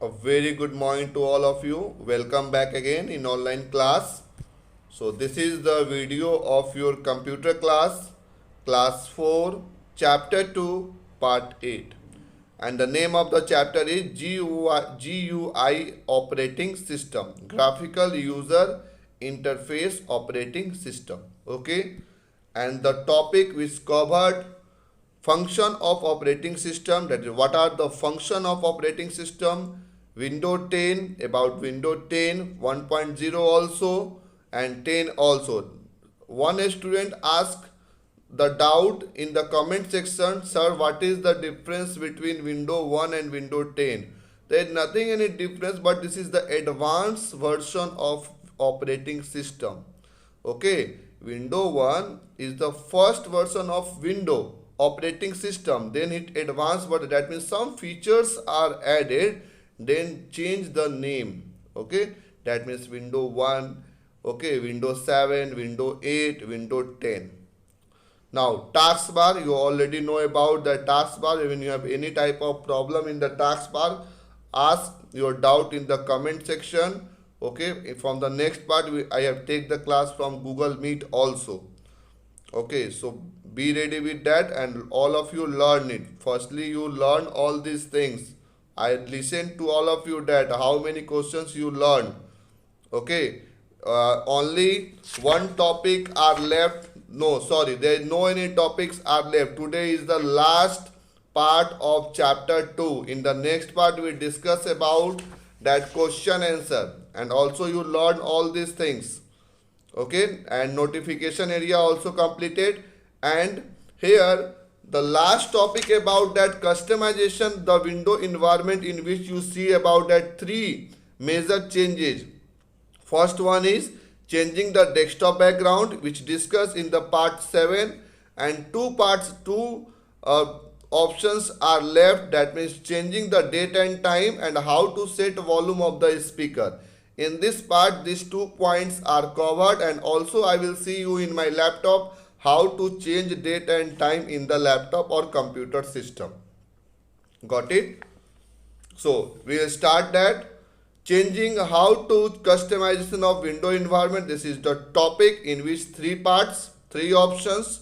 A very good morning to all of you. Welcome back again in online class. So this is the video of your computer class 4, chapter 2, part 8. And the name of the chapter is GUI operating system, graphical user interface operating system. Okay. And the topic which covered function of operating system, that is what are the function of operating system, window 10, about window 10 1.0 also, and 10 also. One student asked the doubt in the comment section, sir, what is the difference between window 1 and window 10? There is nothing any difference, but this is the advanced version of operating system. Okay, window 1 is the first version of window operating system, then it advanced, but that means some features are added, then change the name. Okay, that means window 1, okay, window 7, window 8, window 10. Now taskbar, you already know about the taskbar. When you have any type of problem in the taskbar, ask your doubt in the comment section. Okay, from the next part I have take the class from Google Meet also. Okay, so be ready with that and all of you learn it. Firstly, you learn all these things. I listen to all of you that how many questions you learn. Okay, only one topic are left. No, sorry, there is no any topics are left. Today is the last part of chapter 2. In the next part we discuss about that question answer, and also you learn all these things. Okay, and notification area also completed. And here the last topic about that customization, the window environment, in which you see about that three major changes. First one is changing the desktop background, which discussed in the part 7, and two options are left, that means changing the date and time and how to set volume of the speaker. In this part these 2 points are covered, and also I will see you in my laptop how to change date and time in the laptop or computer system. Got it? So we will start that. Changing how to customization of window environment. This is the topic in which 3 parts, 3 options.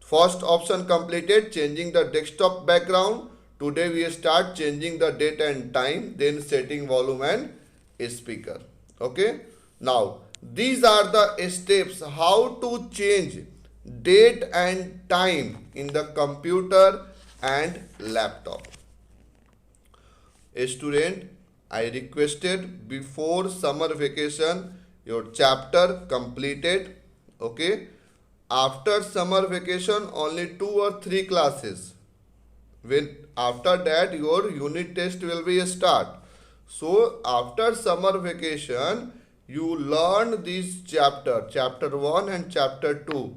First option completed, changing the desktop background. Today we start changing the date and time, then setting volume and speaker. Okay, now these are the steps how to change date and time in the computer and laptop. A student, I requested before summer vacation your chapter completed. Okay, after summer vacation only 2 or 3 classes. When after that your unit test will be start. So after summer vacation you learn this chapter 1 and chapter 2,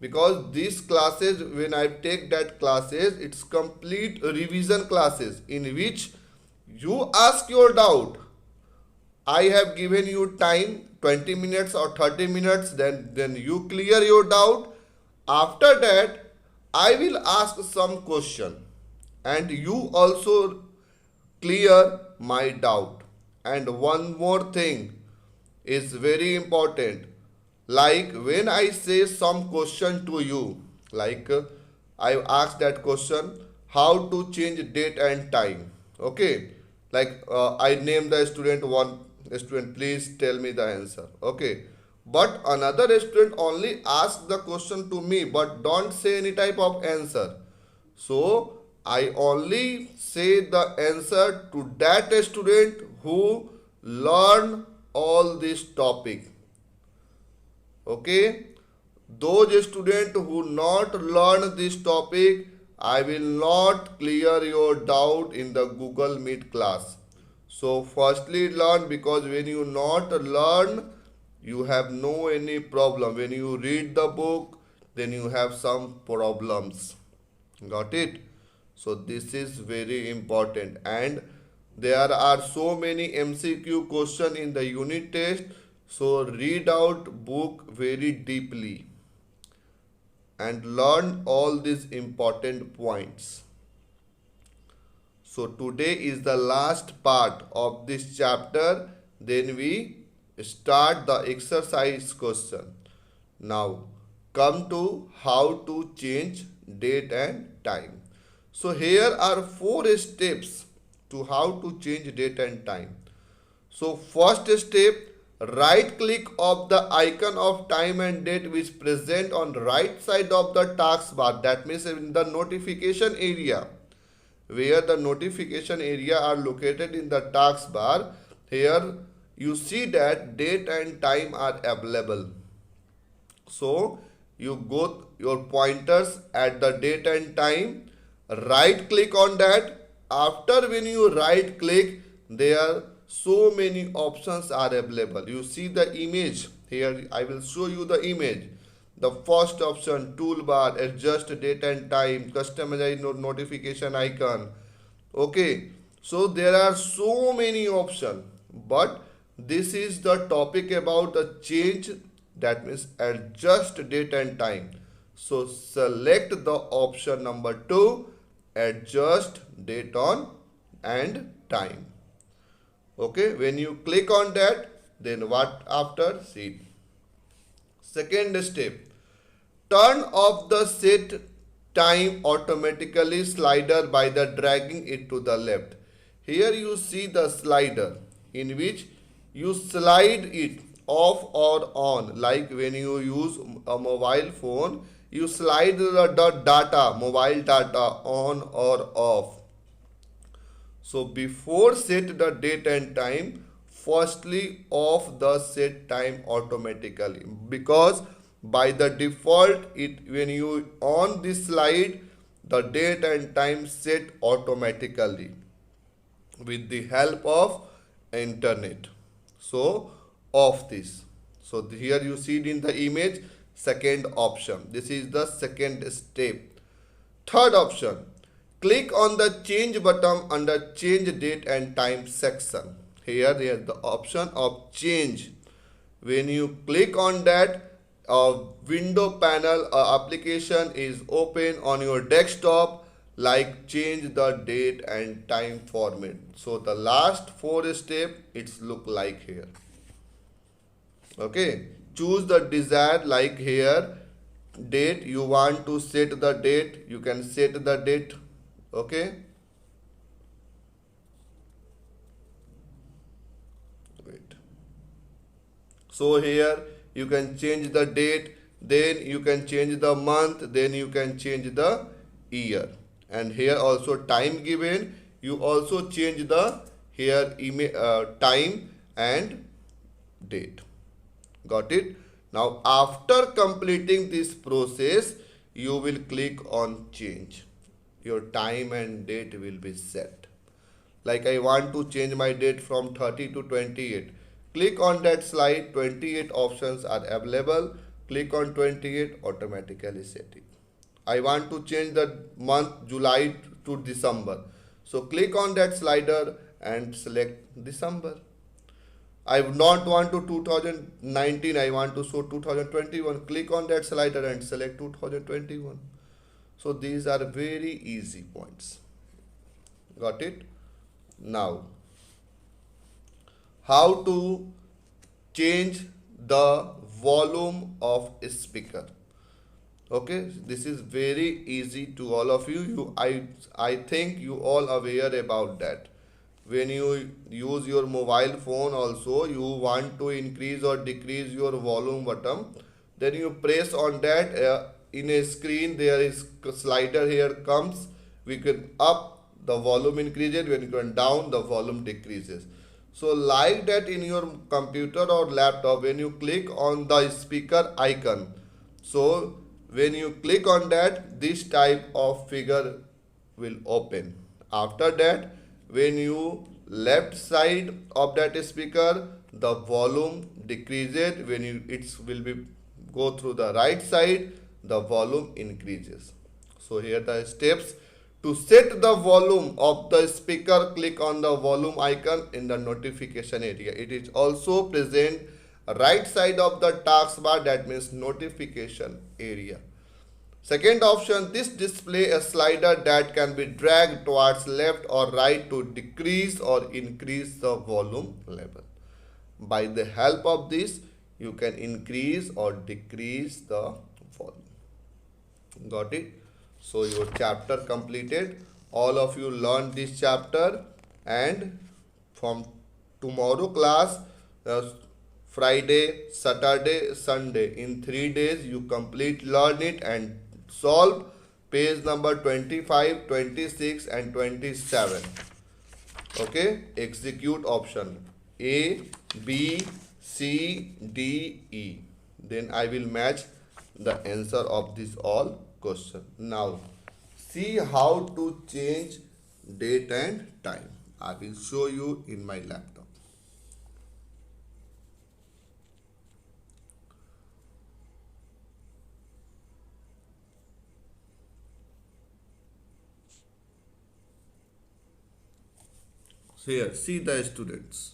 because these classes, when I take that classes, it's complete revision classes in which you ask your doubt. I have given you time 20 minutes or 30 minutes, then you clear your doubt. After that I will ask some question and you also clear my doubt. And one more thing is very important, like when I say some question to you, like I ask that question, how to change date and time. Okay, like I name the student, one student, please tell me the answer. Okay, but another student only ask the question to me but don't say any type of answer. So I only say the answer to that student who learn all this topic. Okay, those students who not learn this topic, I will not clear your doubt in the Google Meet class. So firstly learn, because when you not learn you have no any problem. When you read the book then you have some problems. Got it? So this is very important, and there are so many MCQ question in the unit test. So read out book very deeply and learn all these important points. So today is the last part of this chapter. Then we start the exercise question. Now come to how to change date and time. So here are 4 steps to how to change date and time. So first step, right click of the icon of time and date which present on right side of the taskbar, that means in the notification area, where the notification area are located in the taskbar. Here you see that date and time are available. So you go your pointers at the date and time, right click on that. After when you right click, there so many options are available. You see the image here. I will show you the image. The first option, toolbar, adjust date and time, customize notification icon. Okay, so there are so many options, but this is the topic about the change, that means adjust date and time. So select the option number 2, adjust date on and time. Okay, when you click on that, then what after? See. Second step, turn off the set time automatically slider by the dragging it to the left. Here you see the slider in which you slide it off or on, like when you use a mobile phone, you slide the data, mobile data on or off. So before set the date and time, firstly off the set time automatically, because by the default when you on this slide, the date and time set automatically with the help of internet. So off this. So here you see it in the image, second option. This is the second step. Third option, click on the change button under change date and time section. Here is the option of change. When you click on that, a window panel application is open on your desktop, like change the date and time format. So the last 4 step, it's look like here. Okay, choose the desired, like here date, you want to set the date, you can set the date. Okay, wait. So here you can change the date, then you can change the month, then you can change the year, and here also time given, you also change the here time and date. Got it? Now after completing this process, you will click on change. Your time and date will be set. Like I want to change my date from 30 to 28. Click on that slide, 28 options are available. Click on 28, automatically set it. I want to change the month July to December. So click on that slider and select December. I not want to 2019, I want to show 2021. Click on that slider and select 2021. So these are very easy points. Got it? Now, how to change the volume of a speaker. Okay, this is very easy to all of you. I think you all aware about that. When you use your mobile phone also, you want to increase or decrease your volume button, then you press on that. In a screen there is slider here comes, we can up, the volume increases, when you go down the volume decreases. So like that in your computer or laptop, when you click on the speaker icon, so when you click on that, this type of figure will open. After that, when you left side of that speaker, the volume decreases. When you it will be go through the right side, the volume increases. So here the steps to set the volume of the speaker. Click on the volume icon in the notification area. It is also present right side of the taskbar, that means notification area. Second option, this display a slider that can be dragged towards left or right to decrease or increase the volume level. By the help of this, you can increase or decrease the volume. Got it? So your chapter completed. All of you learned this chapter, and from tomorrow class, Friday, Saturday, Sunday, in 3 days you complete, learn it and solve page number 25, 26 and 27. Okay, execute option A, B, C, D, E. Then I will match the answer of this all question. Now see how to change date and time. I will show you in my laptop. Here, see the students.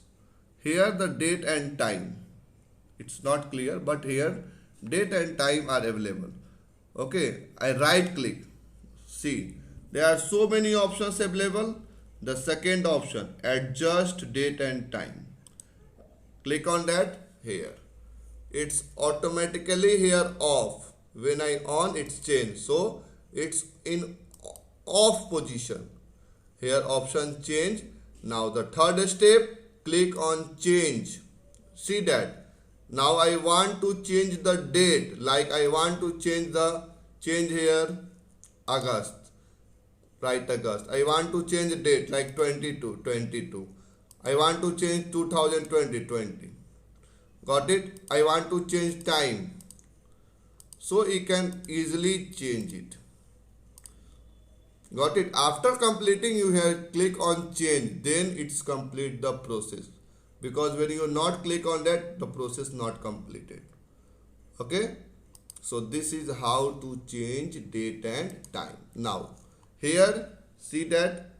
Here the date and time. It's not clear, but here date and time are available. Okay, I right click. See, there are so many options available. The second option, adjust date and time. Click on that here. It's automatically here off. When I on, it's changed. So it's in off position. Here option change. Now the third step, click on change. See that. Now I want to change the date. Like I want to change here August. Right, August. I want to change date like 22. I want to change 2020. Got it? I want to change time. So you can easily change it. Got it? After completing, you have click on change. Then it's complete the process. Because when you not click on that, the process not completed. Okay? So this is how to change date and time. Now, here, see that.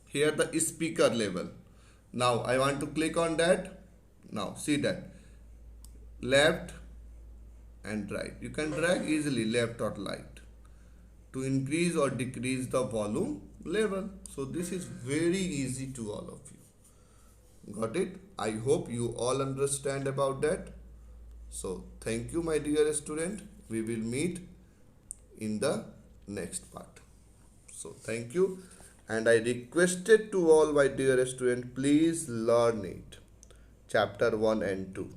Here the speaker level. Now, I want to click on that. Now, see that. Left and right. You can drag easily left or right to increase or decrease the volume level. So this is very easy to all of you. Got it? I hope you all understand about that. So thank you, my dear student. We will meet in the next part. So thank you, and I requested to all my dear student, please learn it, chapter 1 and 2.